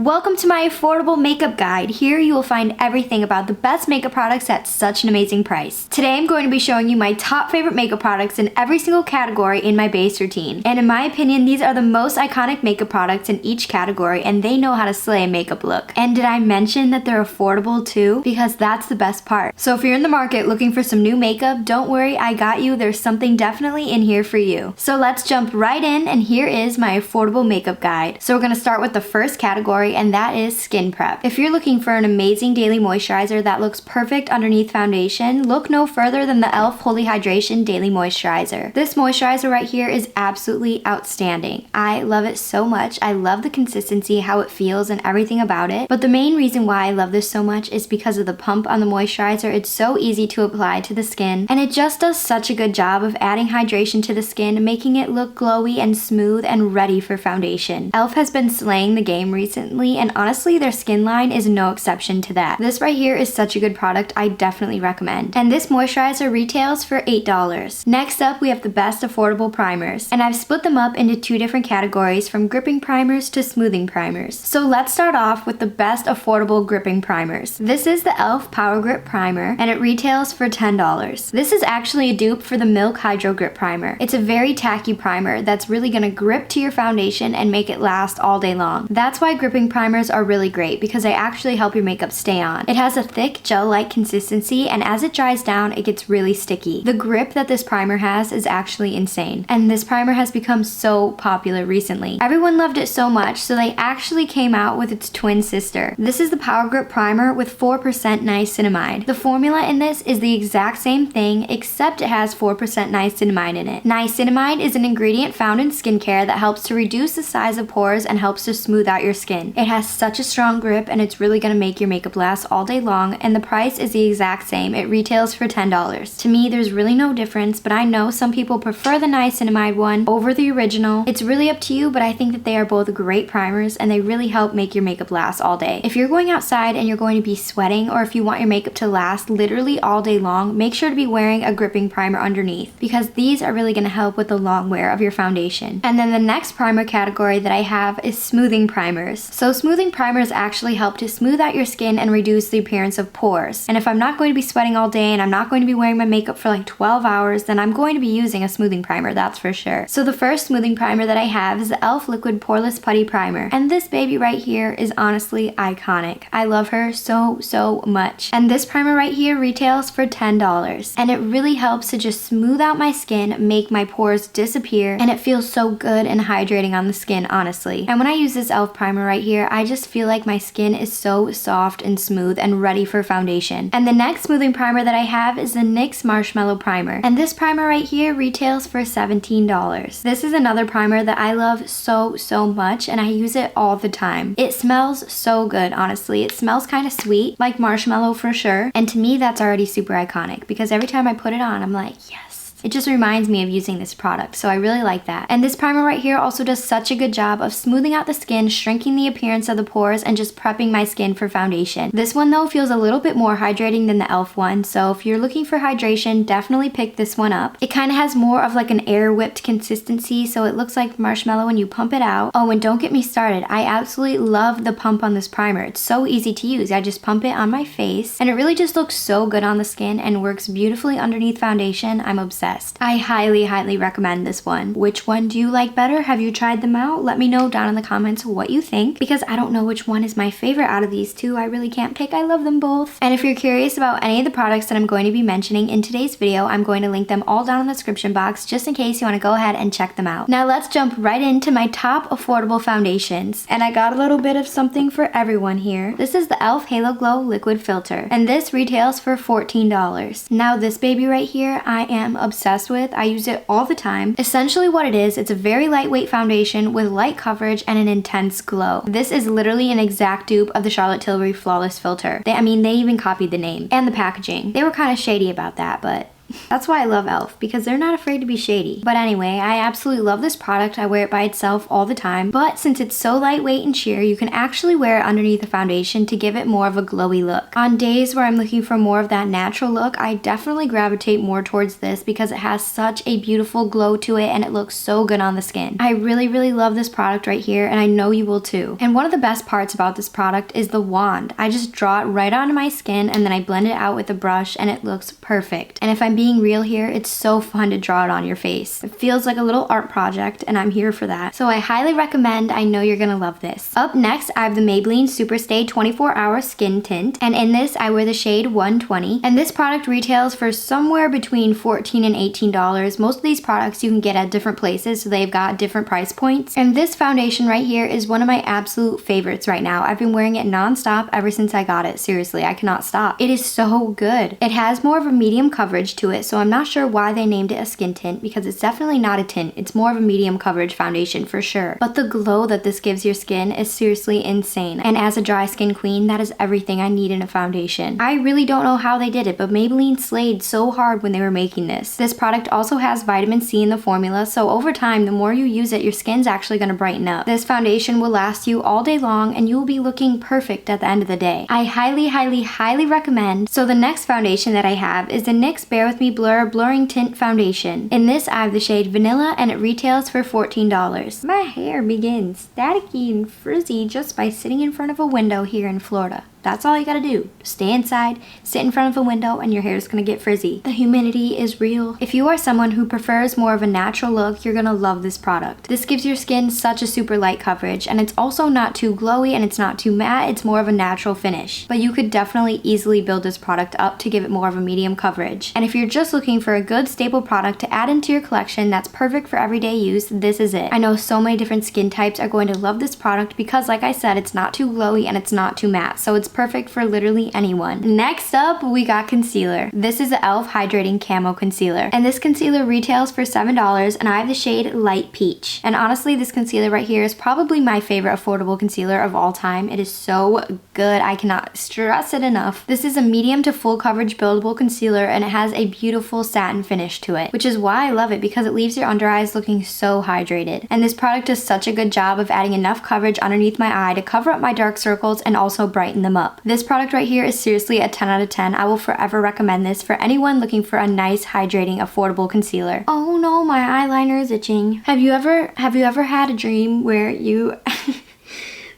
Welcome to my affordable makeup guide. Here you will find everything about the best makeup products at such an amazing price. Today I'm going to be showing you my top favorite makeup products in every single category in my base routine. And in my opinion, these are the most iconic makeup products in each category and they know how to slay a makeup look. And did I mention that they're affordable too? Because that's the best part. So if you're in the market looking for some new makeup, don't worry, I got you. There's something definitely in here for you. So let's jump right in, and here is my affordable makeup guide. So we're going to start with the first category, and that is skin prep. If you're looking for an amazing daily moisturizer that looks perfect underneath foundation, look no further than the e.l.f. Holy Hydration Daily Moisturizer. This moisturizer right here is absolutely outstanding. I love it so much. I love the consistency, how it feels, and everything about it. But the main reason why I love this so much is because of the pump on the moisturizer. It's so easy to apply to the skin, and it just does such a good job of adding hydration to the skin, making it look glowy and smooth and ready for foundation. e.l.f. has been slaying the game recently, and honestly, their skin line is no exception to that. This right here is such a good product. I definitely recommend. And this moisturizer retails for $8. Next up, we have the best affordable primers. And I've split them up into two different categories, from gripping primers to smoothing primers. So let's start off with the best affordable gripping primers. This is the e.l.f. Power Grip Primer, and it retails for $10. This is actually a dupe for the Milk Hydro Grip Primer. It's a very tacky primer that's really gonna grip to your foundation and make it last all day long. That's why gripping primers are really great, because they actually help your makeup stay on. It has a thick gel-like consistency, and as it dries down, it gets really sticky. The grip that this primer has is actually insane, and this primer has become so popular recently. Everyone loved it so much, so they actually came out with its twin sister. This is the Power Grip Primer with 4% niacinamide. The formula in this is the exact same thing, except it has 4% niacinamide in it. Niacinamide is an ingredient found in skincare that helps to reduce the size of pores and helps to smooth out your skin. It has such a strong grip, and it's really gonna make your makeup last all day long, and the price is the exact same. It retails for $10. To me, there's really no difference, but I know some people prefer the niacinamide one over the original. It's really up to you, but I think that they are both great primers, and they really help make your makeup last all day. If you're going outside and you're going to be sweating, or if you want your makeup to last literally all day long, make sure to be wearing a gripping primer underneath, because these are really gonna help with the long wear of your foundation. And then the next primer category that I have is smoothing primers. So smoothing primers actually help to smooth out your skin and reduce the appearance of pores. And if I'm not going to be sweating all day and I'm not going to be wearing my makeup for like 12 hours, then I'm going to be using a smoothing primer, that's for sure. So the first smoothing primer that I have is the e.l.f. Liquid Poreless Putty Primer. And this baby right here is honestly iconic. I love her so much. And this primer right here retails for $10. And it really helps to just smooth out my skin, make my pores disappear, and it feels so good and hydrating on the skin, honestly. And when I use this e.l.f. primer right here, I just feel like my skin is so soft and smooth and ready for foundation. And the next smoothing primer that I have is the NYX Marshmallow Primer. And this primer right here retails for $17. This is another primer that I love so much, and I use it all the time. It smells so good, honestly. It smells kind of sweet, like marshmallow for sure. And to me, that's already super iconic, because every time I put it on, I'm like, yes. It just reminds me of using this product, so I really like that. And this primer right here also does such a good job of smoothing out the skin, shrinking the appearance of the pores, and just prepping my skin for foundation. This one though feels a little bit more hydrating than the e.l.f. one, so if you're looking for hydration, definitely pick this one up. It kind of has more of like an air whipped consistency, so it looks like marshmallow when you pump it out. Oh, and don't get me started, I absolutely love the pump on this primer. It's so easy to use. I just pump it on my face, and it really just looks so good on the skin and works beautifully underneath foundation. I'm obsessed. I highly recommend this one. Which one do you like better? Have you tried them out? Let me know down in the comments what you think, because I don't know which one is my favorite out of these two. I really can't pick. I love them both. And if you're curious about any of the products that I'm going to be mentioning in today's video, I'm going to link them all down in the description box, just in case you want to go ahead and check them out. Now let's jump right into my top affordable foundations. And I got a little bit of something for everyone here. This is the e.l.f. Halo Glow Liquid Filter, and this retails for $14. Now this baby right here, I am obsessed with. I use it all the time. Essentially what it is, it's a very lightweight foundation with light coverage and an intense glow. This is literally an exact dupe of the Charlotte Tilbury Flawless Filter. They even copied the name and the packaging. They were kind of shady about that, but That's why I love e.l.f. because they're not afraid to be shady. But anyway, I absolutely love this product. I wear it by itself all the time. But since it's so lightweight and sheer, you can actually wear it underneath the foundation to give it more of a glowy look. On days where I'm looking for more of that natural look, I definitely gravitate more towards this because it has such a beautiful glow to it and it looks so good on the skin. I really, really love this product right here and I know you will too. And one of the best parts about this product is the wand. I just draw it right onto my skin and then I blend it out with a brush and it looks perfect. And if I'm being real here, it's so fun to draw it on your face. It feels like a little art project and I'm here for that. So I highly recommend. I know you're gonna love this. Up next, I have the Maybelline Superstay 24-Hour Skin Tint. And in this, I wear the shade 120. And this product retails for somewhere between $14 and $18. Most of these products you can get at different places, so they've got different price points. And this foundation right here is one of my absolute favorites right now. I've been wearing it non-stop ever since I got it. Seriously, I cannot stop. It is so good. It has more of a medium coverage to it, so I'm not sure why they named it a skin tint because it's definitely not a tint. It's more of a medium coverage foundation for sure. But the glow that this gives your skin is seriously insane. And as a dry skin queen, that is everything I need in a foundation. I really don't know how they did it, but Maybelline slayed so hard when they were making this. This product also has vitamin C in the formula, so over time, the more you use it, your skin's actually going to brighten up. This foundation will last you all day long and you will be looking perfect at the end of the day. I highly, highly, highly recommend. So the next foundation that I have is the NYX Bare With Me Blur Blurring Tint Foundation. In this, I have the shade Vanilla and it retails for $14. My hair begins staticky and frizzy just by sitting in front of a window here in Florida. That's all you gotta do. Stay inside, sit in front of a window, and your hair is gonna get frizzy. The humidity is real. If you are someone who prefers more of a natural look, you're gonna love this product. This gives your skin such a super light coverage, and it's also not too glowy and it's not too matte, it's more of a natural finish. But you could definitely easily build this product up to give it more of a medium coverage. And if you're just looking for a good staple product to add into your collection that's perfect for everyday use, this is it. I know so many different skin types are going to love this product because, like I said, it's not too glowy and it's not too matte, so it's perfect for literally anyone. Next up, we got concealer. This is the e.l.f. Hydrating Camo Concealer. And this concealer retails for $7 and I have the shade Light Peach. And honestly, this concealer right here is probably my favorite affordable concealer of all time. It is so good. I cannot stress it enough. This is a medium to full coverage buildable concealer and it has a beautiful satin finish to it, which is why I love it because it leaves your under eyes looking so hydrated. And this product does such a good job of adding enough coverage underneath my eye to cover up my dark circles and also brighten them up. This product right here is seriously a 10 out of 10. I will forever recommend this for anyone looking for a nice, hydrating, affordable concealer. Oh no, my eyeliner is itching. Have you ever had a dream where you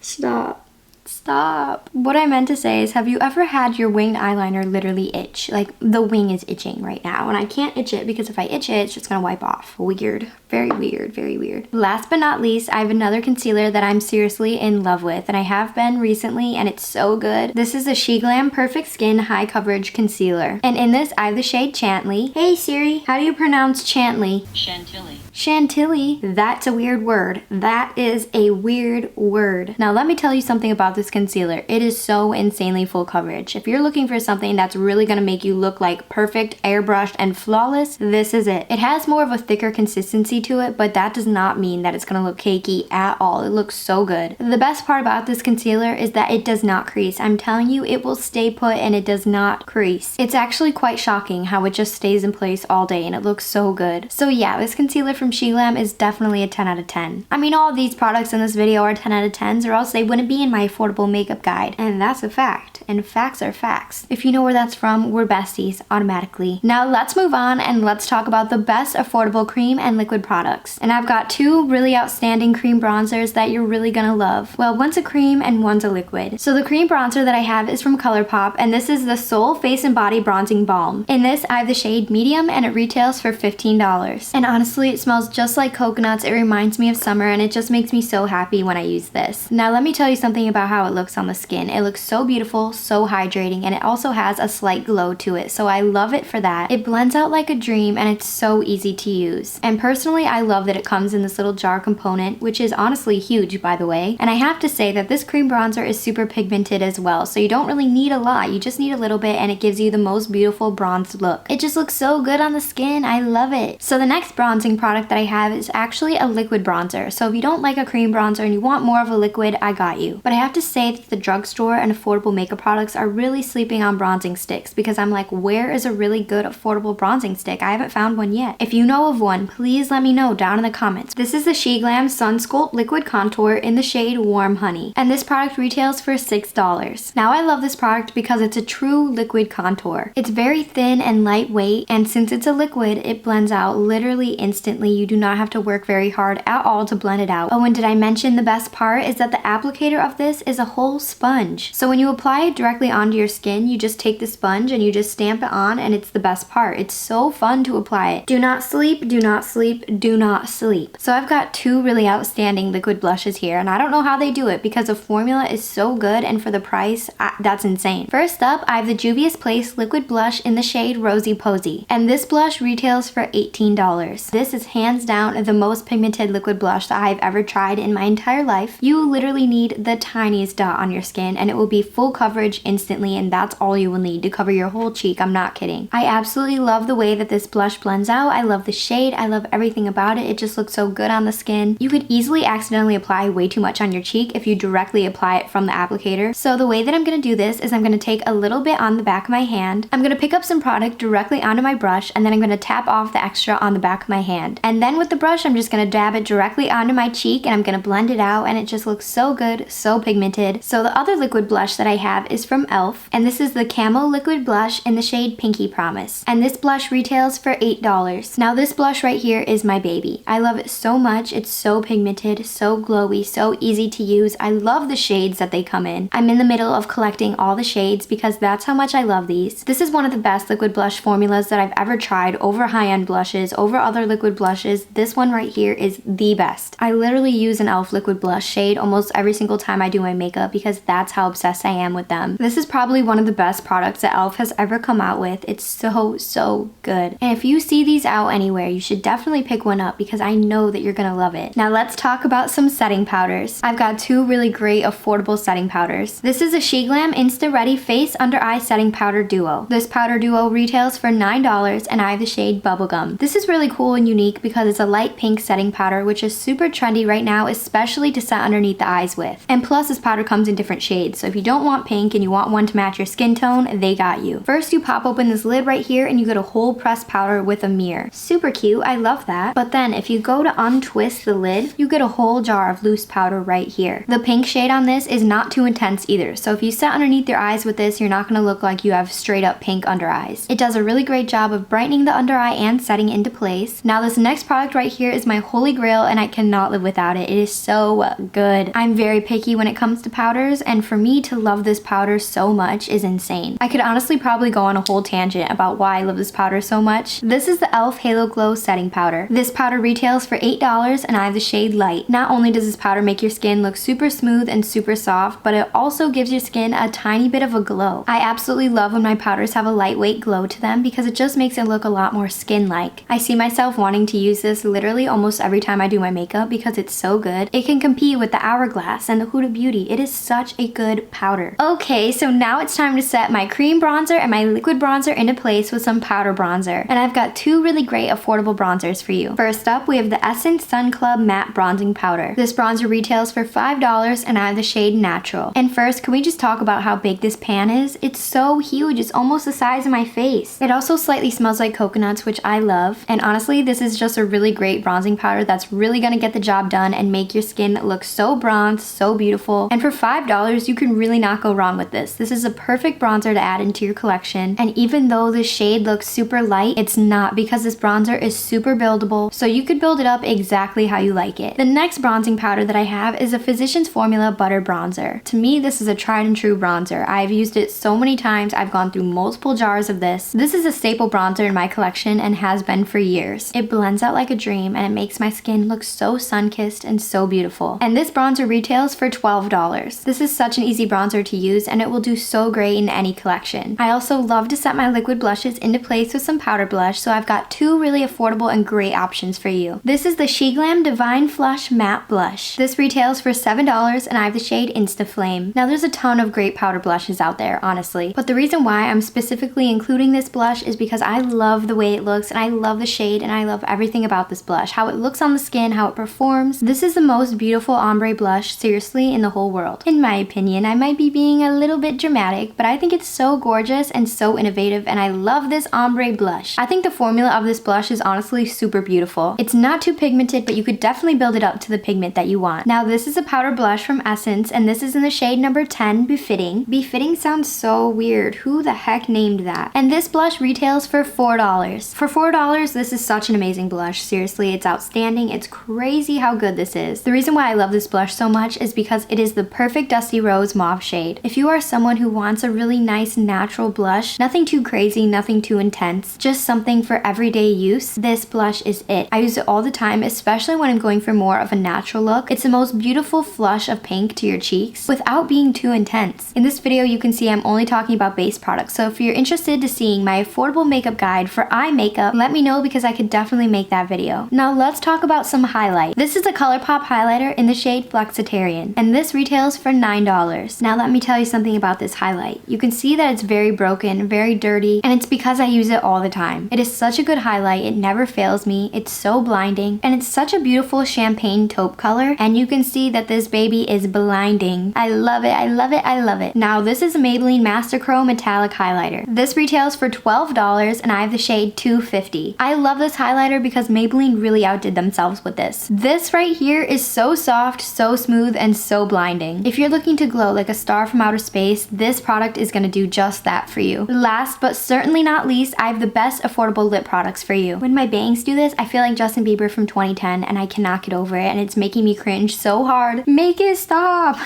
Stop. What I meant to say is, have you ever had your winged eyeliner literally itch? Like, the wing is itching right now, and I can't itch it because if I itch it, it's just gonna wipe off. Weird. Very weird, very weird. Last but not least, I have another concealer that I'm seriously in love with, and I have been recently, and it's so good. This is the SheGlam Perfect Skin High Coverage Concealer. And in this, I have the shade Chantilly. Hey Siri, how do you pronounce Chantilly? Chantilly. Chantilly? That's a weird word. That is a weird word. Now let me tell you something about this concealer. It is so insanely full coverage. If you're looking for something that's really gonna make you look like perfect, airbrushed, and flawless, this is it. It has more of a thicker consistency to it, but that does not mean that it's gonna look cakey at all. It looks so good. The best part about this concealer is that it does not crease. I'm telling you, it will stay put and it does not crease. It's actually quite shocking how it just stays in place all day and it looks so good. So yeah, this concealer from SheGlam is definitely a 10 out of 10. I mean, all of these products in this video are 10 out of 10s or else they wouldn't be in my affordable makeup guide. And that's a fact. And facts are facts. If you know where that's from, we're besties automatically. Now let's move on and let's talk about the best affordable cream and liquid products. And I've got two really outstanding cream bronzers that you're really gonna love. Well, one's a cream and one's a liquid. So the cream bronzer that I have is from ColourPop and this is the Soul Face and Body Bronzing Balm. In this, I have the shade Medium and it retails for $15. And honestly, it smells just like coconuts. It reminds me of summer and it just makes me so happy when I use this. Now let me tell you something about how it looks on the skin. It looks so beautiful, so hydrating, and it also has a slight glow to it, so I love it for that. It blends out like a dream and it's so easy to use. And personally, I love that it comes in this little jar component, which is honestly huge, by the way. And I have to say that this cream bronzer is super pigmented as well, so you don't really need a lot. You just need a little bit and it gives you the most beautiful bronzed look. It just looks so good on the skin. I love it. So the next bronzing product product that I have is actually a liquid bronzer. So if you don't like a cream bronzer and you want more of a liquid, I got you. But I have to say that the drugstore and affordable makeup products are really sleeping on bronzing sticks because I'm like, where is a really good affordable bronzing stick? I haven't found one yet. If you know of one, please let me know down in the comments. This is the SheGlam Sun Sculpt Liquid Contour in the shade Warm Honey. And this product retails for $6. Now I love this product because it's a true liquid contour. It's very thin and lightweight, and since it's a liquid, it blends out literally instantly. You do not have to work very hard at all to blend it out. Oh, and did I mention the best part is that the applicator of this is a whole sponge. So when you apply it directly onto your skin, you just take the sponge and you just stamp it on, and it's the best part. It's so fun to apply it. Do not sleep, do not sleep, do not sleep. So I've got two really outstanding liquid blushes here, and I don't know how they do it because the formula is so good, and for the price, that's insane. First up, I have the Juvia's Place liquid blush in the shade Rosy Posy, and this blush retails for $18. This is hands down the most pigmented liquid blush that I've ever tried in my entire life. You literally need the tiniest dot on your skin and it will be full coverage instantly, and that's all you will need to cover your whole cheek. I'm not kidding. I absolutely love the way that this blush blends out. I love the shade. I love everything about it. It just looks so good on the skin. You could easily accidentally apply way too much on your cheek if you directly apply it from the applicator. So the way that I'm going to do this is I'm going to take a little bit on the back of my hand. I'm going to pick up some product directly onto my brush, and then I'm going to tap off the extra on the back of my hand. And then with the brush, I'm just going to dab it directly onto my cheek, and I'm going to blend it out, and it just looks so good, so pigmented. So the other liquid blush that I have is from e.l.f, and this is the Camo Liquid Blush in the shade Pinky Promise. And this blush retails for $8. Now this blush right here is my baby. I love it so much. It's so pigmented, so glowy, so easy to use. I love the shades that they come in. I'm in the middle of collecting all the shades because that's how much I love these. This is one of the best liquid blush formulas that I've ever tried over high-end blushes, over other liquid blushes. This one right here is the best. I literally use an e.l.f. liquid blush shade almost every single time I do my makeup because that's how obsessed I am with them. This is probably one of the best products that e.l.f. has ever come out with. It's so good. And if you see these out anywhere, you should definitely pick one up because I know that you're gonna love it. Now let's talk about some setting powders. I've got two really great affordable setting powders. This is a SheGlam Insta Ready Face Under Eye Setting Powder Duo. This powder duo retails for $9 and I have the shade Bubblegum. This is really cool and unique because it's a light pink setting powder, which is super trendy right now, especially to set underneath the eyes with. And plus this powder comes in different shades, so if you don't want pink and you want one to match your skin tone, they got you. First you pop open this lid right here and you get a whole pressed powder with a mirror. Super cute, I love that. But then if you go to untwist the lid, you get a whole jar of loose powder right here. The pink shade on this is not too intense either, so if you set underneath your eyes with this, you're not gonna look like you have straight up pink under eyes. It does a really great job of brightening the under eye and setting into place. Now this next product right here is my holy grail and I cannot live without it. It is so good. I'm very picky when it comes to powders, and for me to love this powder so much is insane. I could honestly probably go on a whole tangent about why I love this powder so much. This is the e.l.f. Halo Glow Setting Powder. This powder retails for $8 and I have the shade Light. Not only does this powder make your skin look super smooth and super soft, but it also gives your skin a tiny bit of a glow. I absolutely love when my powders have a lightweight glow to them because it just makes it look a lot more skin-like. I see myself wanting to use this literally almost every time I do my makeup because it's so good. It can compete with the Hourglass and the Huda Beauty. It is such a good powder. Okay, so now it's time to set my cream bronzer and my liquid bronzer into place with some powder bronzer. And I've got two really great affordable bronzers for you. First up, we have the Essence Sun Club Matte Bronzing Powder. This bronzer retails for $5 and I have the shade Natural. And first, can we just talk about how big this pan is? It's so huge, it's almost the size of my face. It also slightly smells like coconuts, which I love. And honestly, this is just a really great bronzing powder that's really gonna get the job done and make your skin look so bronzed, so beautiful. And for $5, you can really not go wrong with this. This is a perfect bronzer to add into your collection. And even though the shade looks super light, it's not, because this bronzer is super buildable, so you could build it up exactly how you like it. The next bronzing powder that I have is a Physicians Formula Butter Bronzer. To me, this is a tried and true bronzer. I've used it so many times. I've gone through multiple jars of this. This is a staple bronzer in my collection and has been for years. It blends out like a dream and it makes my skin look so sun-kissed and so beautiful. And this bronzer retails for $12. This is such an easy bronzer to use and it will do so great in any collection. I also love to set my liquid blushes into place with some powder blush, so I've got two really affordable and great options for you. This is the SheGlam Divine Flush Matte Blush. This retails for $7 and I have the shade Insta Flame. Now there's a ton of great powder blushes out there, honestly, but the reason why I'm specifically including this blush is because I love the way it looks and I love the shade and I love everything everything about this blush, how it looks on the skin, how it performs. This is the most beautiful ombre blush, seriously, in the whole world. In my opinion, I might be being a little bit dramatic, but I think it's so gorgeous and so innovative, and I love this ombre blush. I think the formula of this blush is honestly super beautiful. It's not too pigmented, but you could definitely build it up to the pigment that you want. Now this is a powder blush from Essence, and this is in the shade number 10, Befitting. Befitting sounds so weird. Who the heck named that? And this blush retails for $4. For $4, this is such an amazing blush. Seriously, it's outstanding. It's crazy how good this is. The reason why I love this blush so much is because it is the perfect Dusty Rose mauve shade. If you are someone who wants a really nice natural blush, nothing too crazy, nothing too intense, just something for everyday use, this blush is it. I use it all the time, especially when I'm going for more of a natural look. It's the most beautiful flush of pink to your cheeks without being too intense. In this video, you can see I'm only talking about base products, so if you're interested to seeing my affordable makeup guide for eye makeup, let me know because I could definitely make that video. Now let's talk about some highlight. This is a ColourPop highlighter in the shade Flexitarian, and this retails for $9. Now let me tell you something about this highlight. You can see that it's very broken, very dirty, and it's because I use it all the time. It is such a good highlight, it never fails me, it's so blinding, and it's such a beautiful champagne taupe color, and you can see that this baby is blinding. I love it, I love it, I love it. Now this is a Maybelline Master Pro Metallic Highlighter. This retails for $12, and I have the shade 250. I love this highlighter because Maybelline really outdid themselves with this. This right here is so soft, so smooth, and so blinding. If you're looking to glow like a star from outer space, this product is gonna do just that for you. Last but certainly not least, I have the best affordable lip products for you. When my bangs do this, I feel like Justin Bieber from 2010, and I cannot get over it, and it's making me cringe so hard. Make it stop!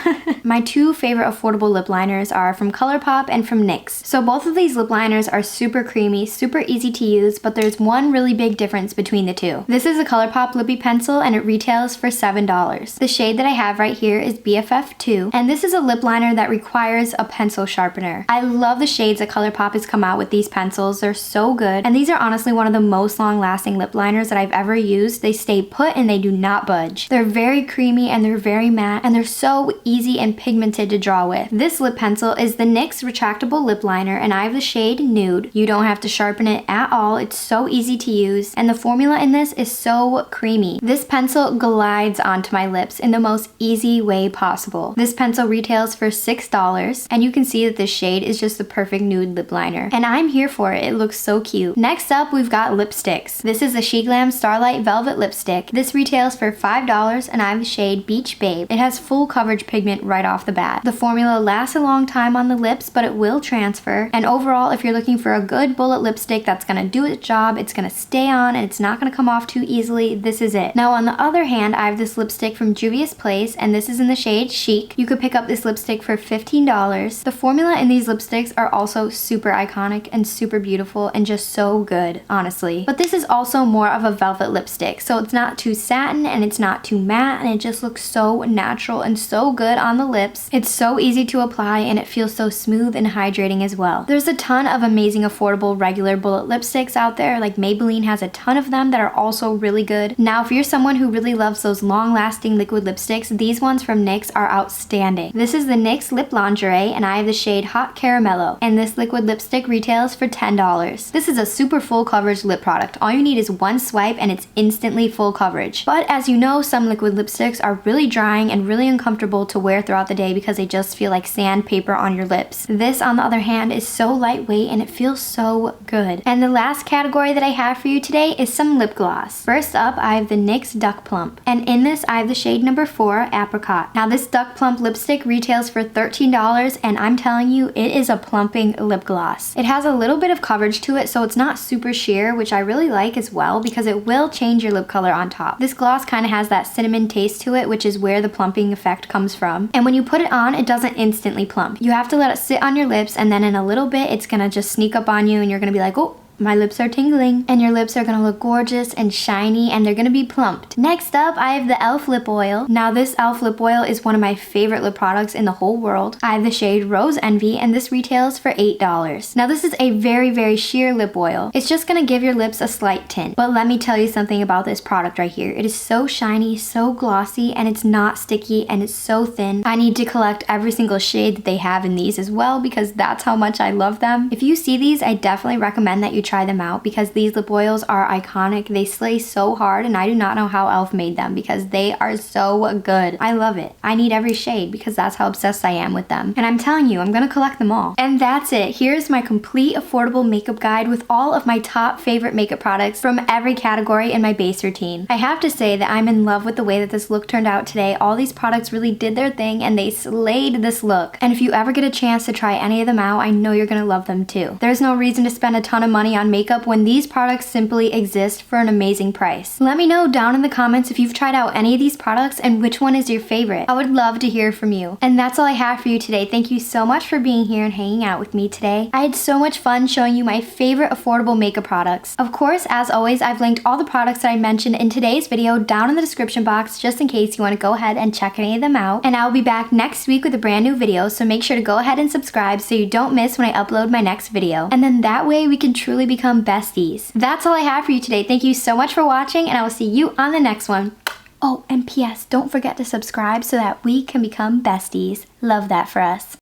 My two favorite affordable lip liners are from ColourPop and from NYX. So both of these lip liners are super creamy, super easy to use, but there's one really big difference between the two. This is a ColourPop Lippy Pencil, and it retails for $7. The shade that I have right here is BFF2, and this is a lip liner that requires a pencil sharpener. I love the shades that ColourPop has come out with these pencils. They're so good, and these are honestly one of the most long-lasting lip liners that I've ever used. They stay put and they do not budge. They're very creamy and they're very matte, and they're so easy and pigmented to draw with. This lip pencil is the NYX retractable lip liner, and I have the shade Nude. You don't have to sharpen it at all. It's so easy to use, and the formula in this is so creamy. This pencil glides onto my lips in the most easy way possible. This pencil retails for $6, and you can see that this shade is just the perfect nude lip liner, and I'm here for it. It looks so cute. Next up, we've got lipsticks. This is a SheGlam Starlight Velvet Lipstick. This retails for $5, and I have the shade Beach Babe. It has full coverage pigment right off the bat. The formula lasts a long time on the lips, but it will transfer, and overall, if you're looking for a good bullet lipstick that's gonna do its job, it's gonna stay on, and it's not gonna come off too easily, this is it. Now on the other hand, I have this lipstick from Juvia's Place, and this is in the shade Chic. You could pick up this lipstick for $15. The formula in these lipsticks are also super iconic and super beautiful and just so good, honestly. But this is also more of a velvet lipstick, so it's not too satin and it's not too matte, and it just looks so natural and so good on the lips. It's so easy to apply, and it feels so smooth and hydrating as well. There's a ton of amazing affordable regular bullet lipsticks out there, like Maybelline has a ton of them that are also really good. Now if you're someone who really loves those long-lasting liquid lipsticks, these ones from NYX are outstanding. This is the NYX Lip Lingerie, and I have the shade Hot Caramello, and this liquid lipstick retails for $10. This is a super full coverage lip product. All you need is one swipe and it's instantly full coverage. But as you know, some liquid lipsticks are really drying and really uncomfortable to wear throughout the day because they just feel like sandpaper on your lips. This, on the other hand, is so lightweight and it feels so good. And the last category that I have for you today is some lip gloss. First up, I have the NYX Duck Plump, and in this I have the shade number 4, Apricot. Now this Duck Plump lipstick retails for $13, and I'm telling you, it is a plumping lip gloss. It has a little bit of coverage to it, so it's not super sheer, which I really like as well because it will change your lip color on top. This gloss kind of has that cinnamon taste to it, which is where the plumping effect comes from. And when you put it on, it doesn't instantly plump. You have to let it sit on your lips, and then in a little bit, it's gonna just sneak up on you and you're gonna be like, oh, my lips are tingling, and your lips are gonna look gorgeous and shiny, and they're gonna be plumped. Next up, I have the e.l.f. lip oil. Now this e.l.f. lip oil is one of my favorite lip products in the whole world. I have the shade Rose Envy, and this retails for $8. Now this is a very, very sheer lip oil. It's just gonna give your lips a slight tint. But let me tell you something about this product right here. It is so shiny, so glossy, and it's not sticky, and it's so thin. I need to collect every single shade that they have in these as well because that's how much I love them. If you see these, I definitely recommend that you try them out because these lip oils are iconic. They slay so hard, and I do not know how e.l.f. made them because they are so good. I love it. I need every shade because that's how obsessed I am with them. And I'm telling you, I'm gonna collect them all. And that's it. Here's my complete affordable makeup guide with all of my top favorite makeup products from every category in my base routine. I have to say that I'm in love with the way that this look turned out today. All these products really did their thing and they slayed this look. And if you ever get a chance to try any of them out, I know you're gonna love them too. There's no reason to spend a ton of money on makeup when these products simply exist for an amazing price. Let me know down in the comments if you've tried out any of these products and which one is your favorite. I would love to hear from you. And that's all I have for you today. Thank you so much for being here and hanging out with me today. I had so much fun showing you my favorite affordable makeup products. Of course, as always, I've linked all the products that I mentioned in today's video down in the description box just in case you want to go ahead and check any of them out. And I'll be back next week with a brand new video, so make sure to go ahead and subscribe so you don't miss when I upload my next video. And then that way we can truly become besties. That's all I have for you today. Thank you so much for watching, and I will see you on the next one. Oh, and P.S. don't forget to subscribe so that we can become besties. Love that for us.